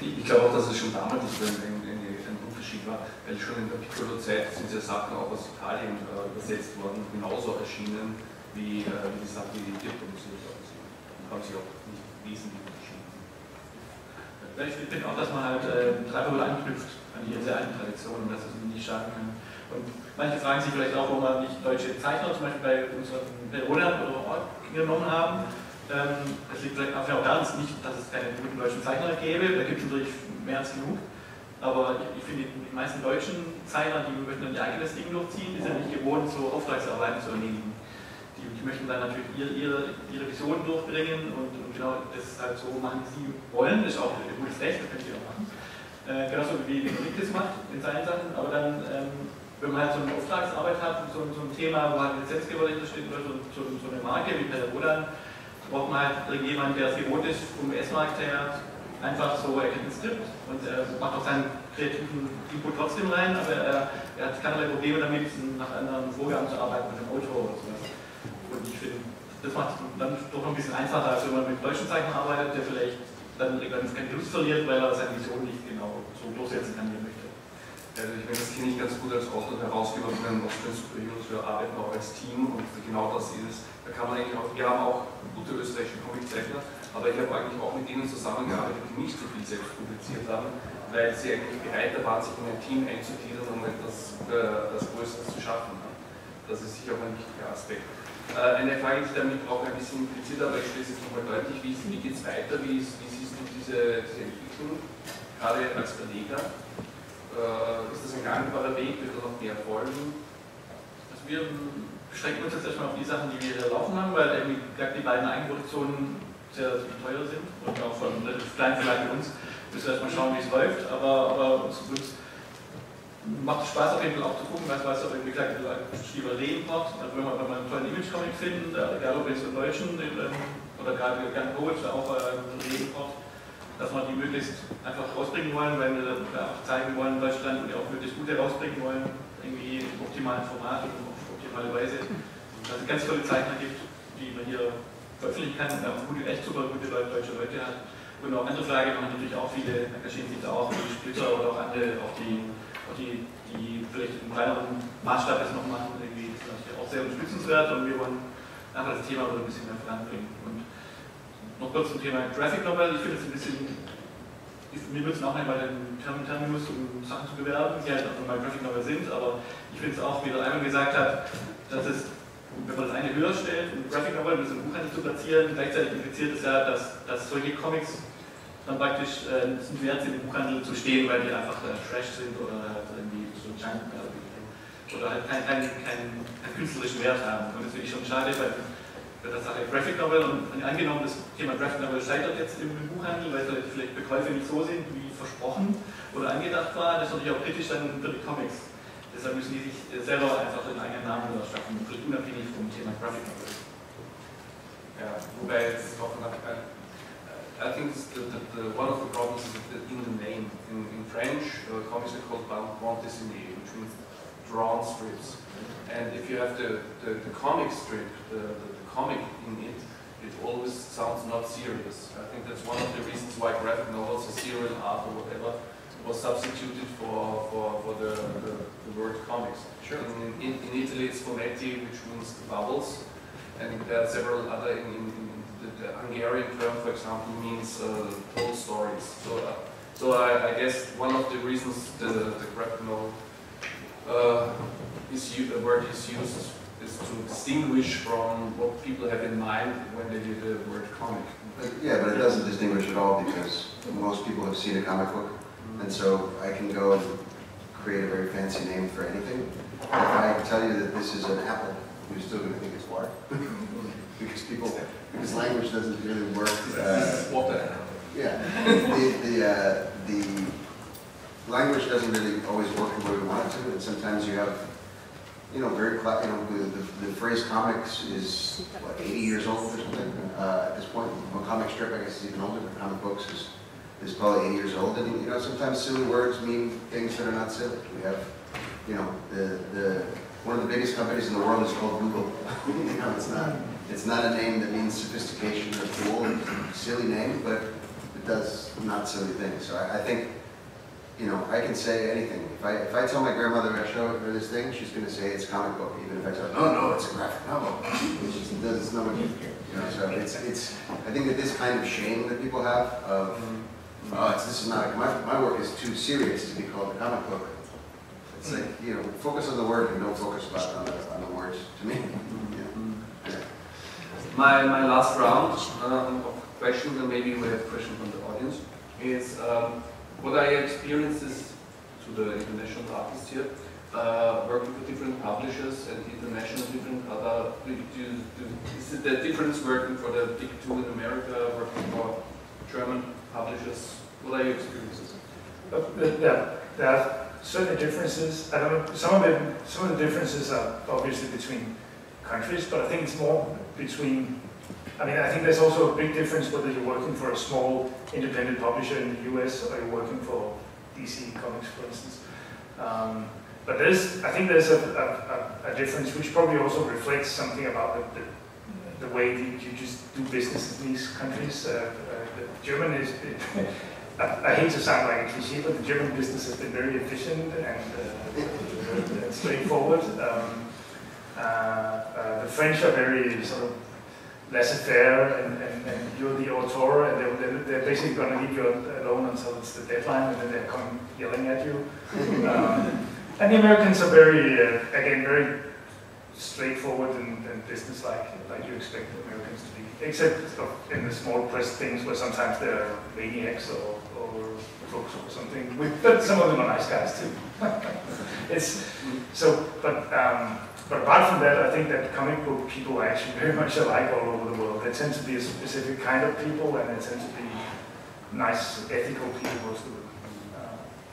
Ich glaube auch, dass es schon damals ein Unterschied war, weil schon in der Piccolo-Zeit sind diese Sachen auch aus Italien übersetzt worden, genauso erschienen wie die Sachen, die produziert worden sind. Und haben sich auch nicht wesentlich unterschieden. Ich finde auch, dass man halt Treibhaber anknüpft an diese alten Traditionen und dass es nicht schaden kann. Und manche fragen sich vielleicht auch, warum wir nicht deutsche Zeichner zum Beispiel bei unseren Perodern oder Ort genommen haben. Das liegt vielleicht auch daran, dass es keine guten deutschen Zeichner gäbe, da gibt es natürlich mehr als genug. Aber ich finde, die meisten deutschen Zeichner, die möchten dann ihr eigenes Ding durchziehen, die sind nicht gewohnt, so Auftragsarbeiten zu erledigen. Die möchten dann natürlich ihre Vision durchbringen und genau das halt so machen, wie sie wollen. Das ist auch ein gutes Recht, das können sie auch machen. Genauso wie Nick das macht in seinen Sachen, aber dann, wenn man halt so eine Auftragsarbeit hat, so ein Thema, wo halt ein Lizenzgeber dahinter steht oder so eine Marke wie Perodan, braucht man halt irgendjemanden, der es gewohnt ist, vom US-Markt her, einfach so, er kennt ein Skript und er macht auch seinen kreativen Input trotzdem rein, aber er hat keinerlei Probleme damit, nach anderen Vorgaben zu arbeiten mit dem Autor oder sowas. Und ich finde, das macht es dann doch noch ein bisschen einfacher, als wenn man mit deutschen Zeichnern arbeitet, der vielleicht dann irgendwann keine Lust verliert, weil er seine Vision nicht genau so durchsetzen kann, wie er möchte. Also ich meine, das kenne ich ganz gut als Autor und Herausgeber von den Austrian Superheroes. Wir arbeiten auch als Team und genau das ist es. Da kann man eigentlich auch, wir haben auch gute österreichische Comiczeichner, aber ich habe eigentlich auch mit denen zusammengearbeitet, die nicht so viel selbst publiziert haben, weil sie eigentlich bereiter waren, sich in ein Team einzugliedern, um etwas das Größeres zu schaffen. Das ist sicher auch ein wichtiger Aspekt. Eine Frage, die damit auch ein bisschen impliziert, aber ich stelle es jetzt nochmal deutlich, wie geht es weiter, wie siehst du diese Entwicklung, gerade als Verleger? Ist das ein gangbarer Weg, wird da noch mehr folgen? Also wir beschränken uns jetzt erstmal auf die Sachen, die wir hier laufen haben, weil irgendwie die beiden Eigenproduktionen sehr teuer sind und auch von kleinen Verlagen wie uns müssen wir erstmal schauen, wie es läuft, aber uns macht es Spaß auf jeden Fall auch zu gucken, was auch irgendwie gesagt Stieber Lehnport, also wenn wir einen tollen Image-Comic finden, egal ob jetzt im Deutschen oder gerade Gun Poets, auch Lehnport, dass wir die möglichst einfach rausbringen wollen, weil wir auch zeigen wollen in Deutschland und die auch möglichst gut herausbringen wollen, irgendwie im optimalen Format und auf optimale Weise. Dass es ganz tolle Zeichner gibt, die man hier veröffentlichen kann und auch echt super gute deutsche Leute hat. Und auch andere Verlage machen natürlich auch viele, engagieren sich da auch, wie Splitter oder auch andere, auch die vielleicht im kleineren Maßstab das noch machen, irgendwie, das ist natürlich auch sehr unterstützenswert und wir wollen einfach das Thema ein bisschen mehr voranbringen. Und noch kurz zum Thema Graphic Novel. Ich finde es ein bisschen, wir nutzen auch einmal den Terminus, um Sachen zu bewerben, die halt auch mal Graphic Novel sind, aber ich finde es auch, wie der Ivan gesagt hat, dass es, wenn man das eine höher stellt, um Graphic Novel mit so einem Buchhandel zu platzieren, gleichzeitig impliziert es ja, dass solche Comics dann praktisch sind wert sind, im Buchhandel zu stehen, weil die einfach Trash sind oder halt irgendwie so Junk oder halt keinen künstlerischen Wert haben. Und das finde ich schon schade, weil das Sache Graphic Novel und angenommen, das Thema Graphic Novel scheitert jetzt im Buchhandel, weil vielleicht Bekäufe nicht so sind, wie versprochen oder angedacht war, das ist natürlich auch kritisch dann für die Comics. Deshalb müssen die sich selber einfach den eigenen Namen schaffen, völlig unabhängig vom Thema Graphic Novel. Ja, wobei jetzt auch nach I think one of the problems is in the name. In French, comics are called bande dessinée, which means drawn strips. And if you have the comic strip, the comic in it, it always sounds not serious. I think that's one of the reasons why graphic novels, or serial art or whatever, was substituted for the word comics. Sure. In Italy it's fumetti, which means bubbles, and there are several other, the Hungarian term, for example, means told stories. So I guess one of the reasons the graphic novel the word is used is to distinguish from what people have in mind when they do the word comic. Yeah, but it doesn't distinguish at all because most people have seen a comic book, and so I can go and create a very fancy name for anything. If I tell you that this is an apple, you're still going to think it's water. because language doesn't really work. Water. Yeah, the language doesn't really always work the way we want it to, and sometimes you have, the phrase comics is, what, 80 years old or something at this point. Well, comic strip, I guess, is even older, but comic books is probably 80 years old, and sometimes silly words mean things that are not silly. We have, one of the biggest companies in the world is called Google. It's not a name that means sophistication or cool. It's a silly name, but it does not silly things. So I think, I can say anything. If I tell my grandmother I show her this thing, she's going to say it's a comic book. Even if I tell her, no, it's a graphic novel. It's no one So I think that this kind of shame that people have of, this is not my work is too serious to be called a comic book. It's like, focus on the work and don't focus on the words, to me. Yeah. My last round of questions, and maybe we have questions from the audience, is what are your experiences to the international artists here, working for different publishers and international different other, is it the difference working for the big two in America, working for German publishers? What are your experiences? There are certain differences. I don't know, some of the differences are obviously between countries, but I think it's more between, I think there's also a big difference whether you're working for a small independent publisher in the US or you're working for DC Comics, for instance. But I think there's a difference which probably also reflects something about the way that you just do business in these countries. The German is, I hate to sound like a cliché, but the German business has been very efficient and straightforward. The French are very sort of laissez-faire, and you're the author, and they're basically going to leave you alone until it's the deadline, and then they're coming yelling at you. And the Americans are very straightfolk and business-like, like you expect the Americans to be, except in the small press things where sometimes they're maniacs or crooks or something. But some of them are nice guys too. But apart from that, I think that comic book people are actually very much alike all over the world. They tend to be a specific kind of people, and they tend to be nice, ethical people, most of them,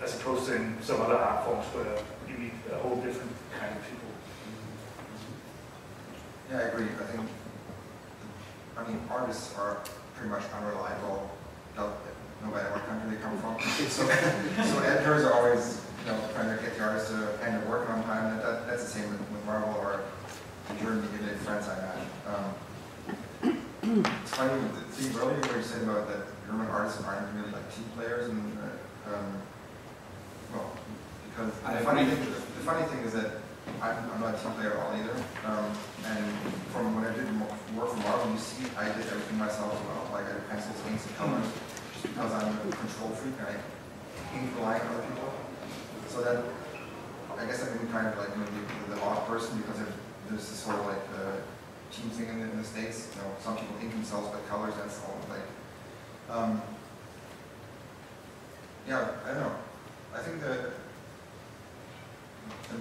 as opposed to in some other art forms where you meet a whole different kind of people. Yeah, I agree. I think artists are pretty much unreliable, no matter what country they come from. So editors are always trying to get the artists to end their work on time. That's the same with Marvel or Germany, Italy, France, I imagine. It's funny, the thing earlier where you said about that German artists aren't really like team players, and because the funny thing is that I'm not a team player at all either. And from when I did work for Marvel, you see I did everything myself as well. Like I did pencils, inks, and colors, just because I'm a control freak and I hate relying on other people. So that, I guess I'm kind of like maybe the odd person, because there's this whole like team thing in the States. Some people ink themselves by colors. That's all like. Yeah, I don't know. I think the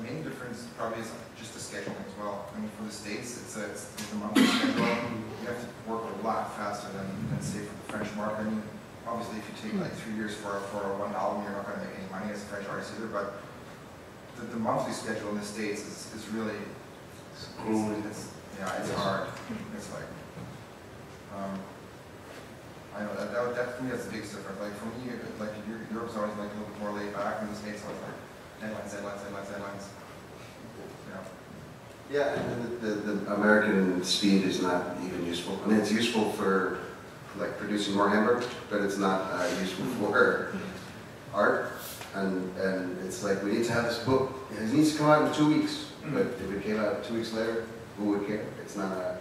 main difference probably is just the scheduling as well. For the States, it's a monthly schedule. You have to work a lot faster than say for the French market. Obviously, if you take like 3 years for one album, you're not going to make any money as a French artist either. But the monthly schedule in the States is really cool. It's hard. It's like I know that for me that's the biggest difference. Like for me, like Europe's always like a little bit more laid back, in the States always like deadlines. Yeah, and the American speed is not even useful. I mean, it's useful for like producing more hamburgers, but it's not useful for art. And it's like, we need to have this book. It needs to come out in 2 weeks. But if it came out 2 weeks later, who would care? It's not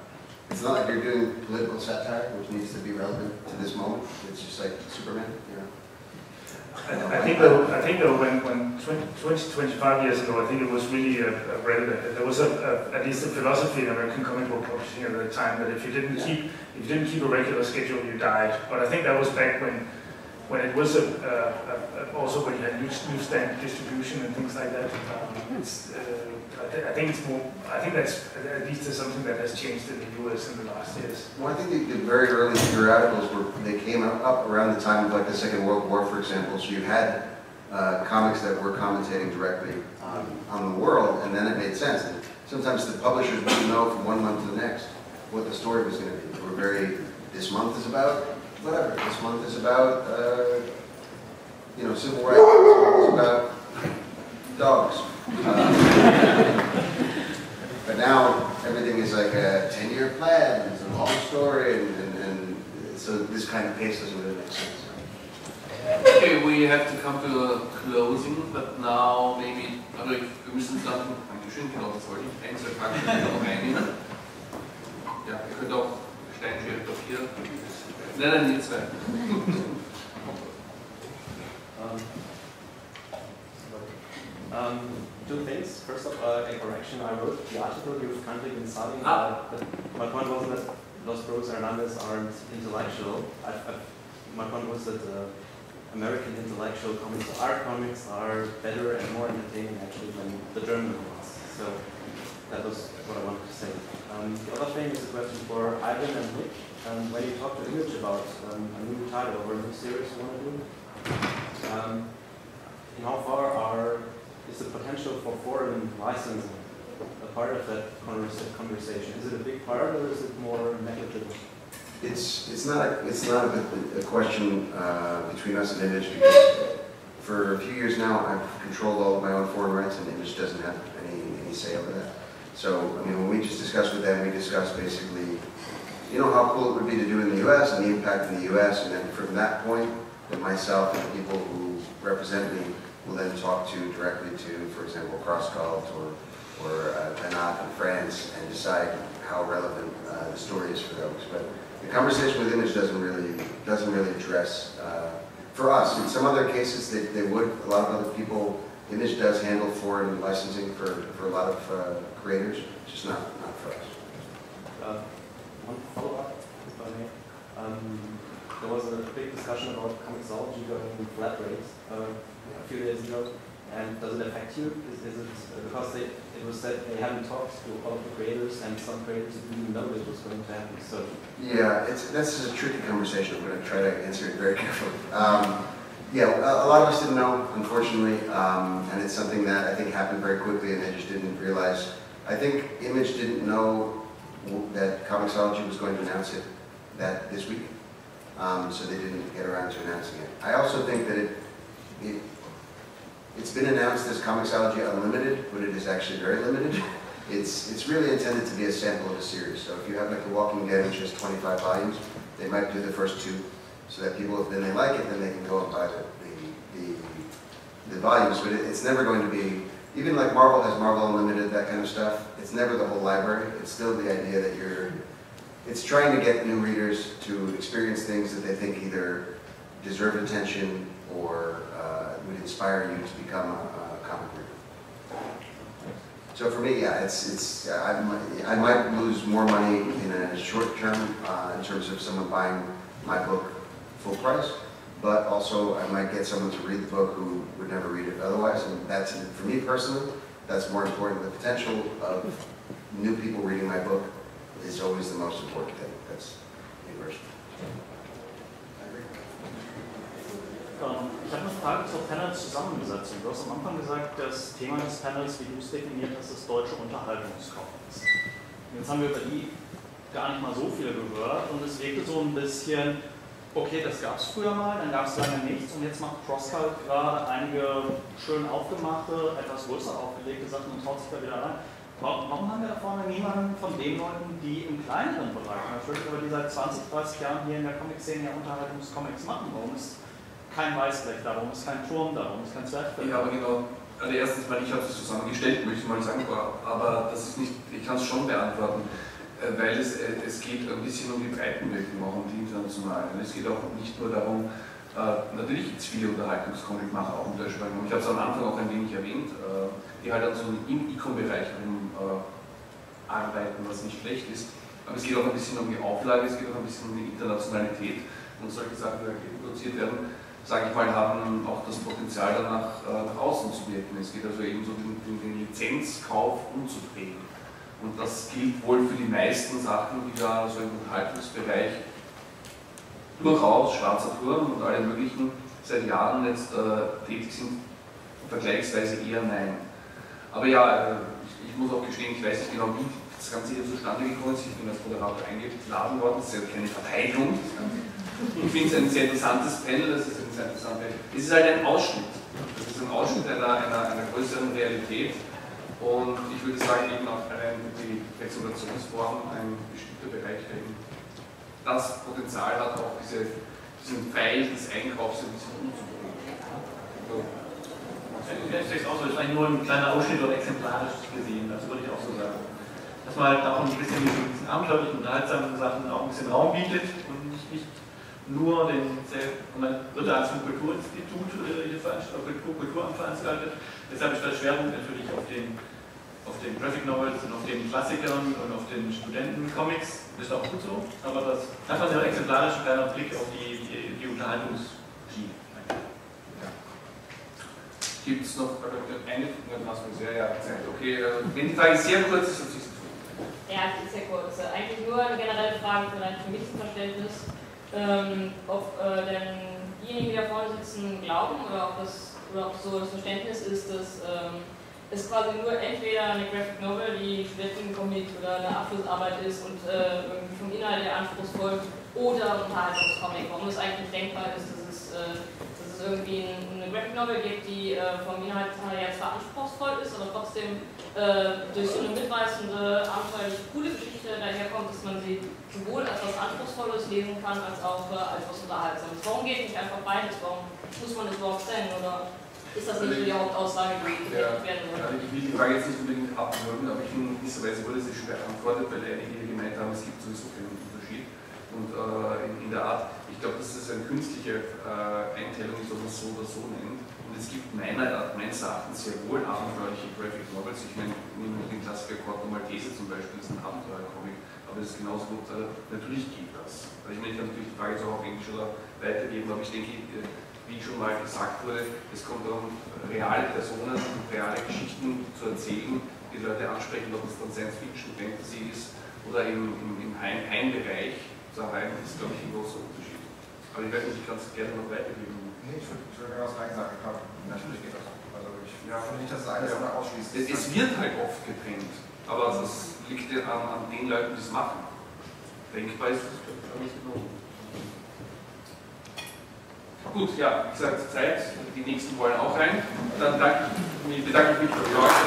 like you're doing political satire, which needs to be relevant to this moment. It's just like Superman, you know. I think though, when 25 years ago, I think it was really relevant. There was at least a philosophy in American comic book publishing at the time that if you didn't keep a regular schedule, you died. But I think that was back when it was also when you had newsstand distribution and things like that. I think that's at least something that has changed in the US in the last years. Well, I think the very early periodicals they came up around the time of like the Second World War, for example. So you had comics that were commentating directly on the world, and then it made sense. And sometimes the publishers wouldn't know from 1 month to the next what the story was going to be. They were this month is about whatever. This month is about civil rights. This month is about dogs. But now everything is like a 10-year plan, it's a long story, and so this kind of pace doesn't really make sense. Okay, we have to come to a closing, but now maybe, also wir müssen dann, Dankeschön, genau, das wollte ich, 1, 2 Fragen noch reinnehmen. Ja, ihr könnt auch Stein, Schere, Papier. Nein, ihr zwei. Two things. First of all, a correction. I wrote the article you've kindly been citing. But my point wasn't that Los Brooks Hernandez aren't intellectual. My point was that American intellectual comics, art comics, are better and more entertaining actually than the German ones. So that was what I wanted to say. The other thing is a question for Ivan and Nick. When you talk to Image about a new title or a new series you want to do, in how far is the potential for foreign licensing a part of that conversation? Is it a big part, or is it more negligible? It's not a question between us and Image, because for a few years now I've controlled all of my own foreign rights, and Image doesn't have any say over that. So I mean, when we just discussed with them, we discussed basically, how cool it would be to do in the U.S. and the impact in the U.S. And then from that point, then myself and the people who represent me will then talk directly to, for example, CrossCult or Penat in France, and decide how relevant the story is for those. But the conversation with Image doesn't really address. For us, in some other cases, they would. A lot of other people, Image does handle foreign licensing for a lot of creators, just not for us. One follow-up, if I may. There was a big discussion about Comixology going flat rates a few days ago, and does it affect you? Is it because it was said they haven't talked to all of the creators, and some creators didn't know it was going to happen? So yeah, that's a tricky conversation. I'm going to try to answer it very carefully. Yeah, a lot of us didn't know, unfortunately, and it's something that I think happened very quickly, and they just didn't realize. I think Image didn't know that Comixology was going to announce it this week, so they didn't get around to announcing it. I also think that it's been announced as Comixology Unlimited, but it is actually very limited. It's really intended to be a sample of a series. So if you have like The Walking Dead, which is 25 volumes, they might do the first 2, so that people, if then they like it, then they can go and buy the volumes. But it's never going to be, even like Marvel has Marvel Unlimited, that kind of stuff. It's never the whole library. It's still the idea that it's trying to get new readers to experience things that they think either deserve attention or would inspire you to become a comic reader. So for me, yeah, I might lose more money in a short term in terms of someone buying my book full price, but also I might get someone to read the book who would never read it otherwise, and that's, for me personally, that's more important. The potential of new people reading my book is always the most important thing. That's me personally. Ich habe eine Frage zur Panel-Zusammensetzung. Du hast am Anfang gesagt, das Thema des Panels, wie du es definiert hast, ist deutsche Unterhaltungscomics. Jetzt haben wir über die gar nicht mal so viel gehört, und es wirkte so ein bisschen, okay, das gab es früher mal, dann gab es lange nichts und jetzt macht CrossCult gerade einige schön aufgemachte, etwas größer aufgelegte Sachen und traut sich da wieder rein. Warum haben wir da vorne niemanden von den Leuten, die im kleineren Bereich, natürlich aber die seit 20, 30 Jahren hier in der Comic-Szene ja Unterhaltungscomics machen? Warum ist kein Weißblech da, warum ist kein Turm da, warum ist kein Zwerchfell da? Ja, aber genau. Also erstens mal, ich habe es zusammengestellt, möchte ich mal sagen, aber das ist nicht, ich kann es schon beantworten, weil es geht ein bisschen um die Breitenwirkung, auch um die internationalen. Es geht auch nicht nur darum, natürlich gibt es viele Unterhaltungscomic-Macher auch im deutschsprachigen Raum. Ich habe es am Anfang auch ein wenig erwähnt, die halt an so einem E-Com-Bereich arbeiten, was nicht schlecht ist. Aber es geht auch ein bisschen um die Auflage, es geht auch ein bisschen um die Internationalität und solche Sachen, die produziert werden, sage ich mal, haben auch das Potenzial danach nach außen zu wirken. Es geht also eben so den Lizenzkauf umzudrehen. Und das gilt wohl für die meisten Sachen, die da so im Unterhaltungsbereich durchaus, Schwarzer Turm und alle möglichen, seit Jahren jetzt tätig sind, vergleichsweise eher nein. Aber ja, ich muss auch gestehen, ich weiß nicht genau, wie das Ganze hier zustande gekommen ist. Ich bin als Moderator eingeladen worden, das ist ja keine Verteidigung. Ich finde es ein sehr interessantes Panel, es ist halt ein Ausschnitt. Das ist ein Ausschnitt einer größeren Realität und ich würde sagen, eben auch die Präsentationsform ein bestimmter Bereich, der eben das Potenzial hat, auch diesen Pfeil des Einkaufs ein bisschen umzubringen. Ich sehe es auch so, das ist eigentlich nur ein kleiner Ausschnitt oder exemplarisch gesehen, das würde ich auch so sagen. Dass man halt auch ein bisschen diesen abenteuerlichen, unterhaltsamen Sachen auch ein bisschen Raum bietet und nicht nur und man wird da als Kulturinstitut Kulturamt veranstaltet. Deshalb ist der Schwerpunkt natürlich auf den Graphic Novels und auf den Klassikern und auf den Studentencomics. Das ist auch gut so, aber das ist einfach ein exemplarischer kleiner Blick auf die Unterhaltungsschiene. Gibt es noch eine Frage? Okay, wenn die Frage sehr kurz ist, dann siehst du. Ja, die ist sehr kurz. Eigentlich nur eine generelle Frage für mich zum Verständnis. Ob denn diejenigen, die da vorne sitzen, glauben oder ob so das Verständnis ist, dass es quasi nur entweder eine Graphic Novel, die Studentencomic oder eine Abschlussarbeit ist und irgendwie vom Inhalt her anspruchsvoll oder ein Unterhaltungscomic. Warum es eigentlich denkbar ist, dass es irgendwie eine Graphic Novel gibt, die vom Inhalt her zwar anspruchsvoll ist, aber trotzdem durch so eine mitreißende, abenteuerlich coole Geschichte daherkommt, dass man sie sowohl als was Anspruchsvolles lesen kann, als auch als was Unterhaltsames. Warum geht nicht einfach beides? Warum muss man das überhaupt trennen? Oder ist das nicht so die Hauptaussage, die getätigt werden soll? Also ich will die Frage jetzt nicht unbedingt abwürgen, aber ich finde, in gewisser Weise wurde sie schon beantwortet, weil einige gemeint haben, es gibt sowieso keinen Unterschied. Und in der Art, ich glaube, dass das eine künstliche Einteilung ist, ob man es so oder so nennt. Und es gibt meines Erachtens sehr wohl abenteuerliche Graphic Novels. Ich meine, nehmen wir den Klassiker Corto Maltese zum Beispiel, das ist ein Abenteuercomic, aber das ist genauso gut, natürlich gibt das. Also ich meine, ich kann natürlich die Frage jetzt auch auf Englisch oder weitergeben, aber ich denke, wie schon mal gesagt wurde, es kommt darum, reale Personen und reale Geschichten zu erzählen, die Leute ansprechen, ob es dann Science Fiction, Fantasy ist oder im Heimbereich. Da rein ist, glaube ich, ein großer Unterschied. Aber ich weiß nicht, ich kann es gerne noch weitergeben. Nee, ich würde gerne was rein sagen. Ich glaube, natürlich geht das. Also ich finde nicht, dass das alles immer ausschließt. Es wird halt oft getrennt, aber das liegt ja an den Leuten, die es machen. Denkbar ist das, glaube ich, genauso. Gut, ja, wie gesagt, Zeit, die nächsten wollen auch rein. Dann bedanke ich mich für die Leute.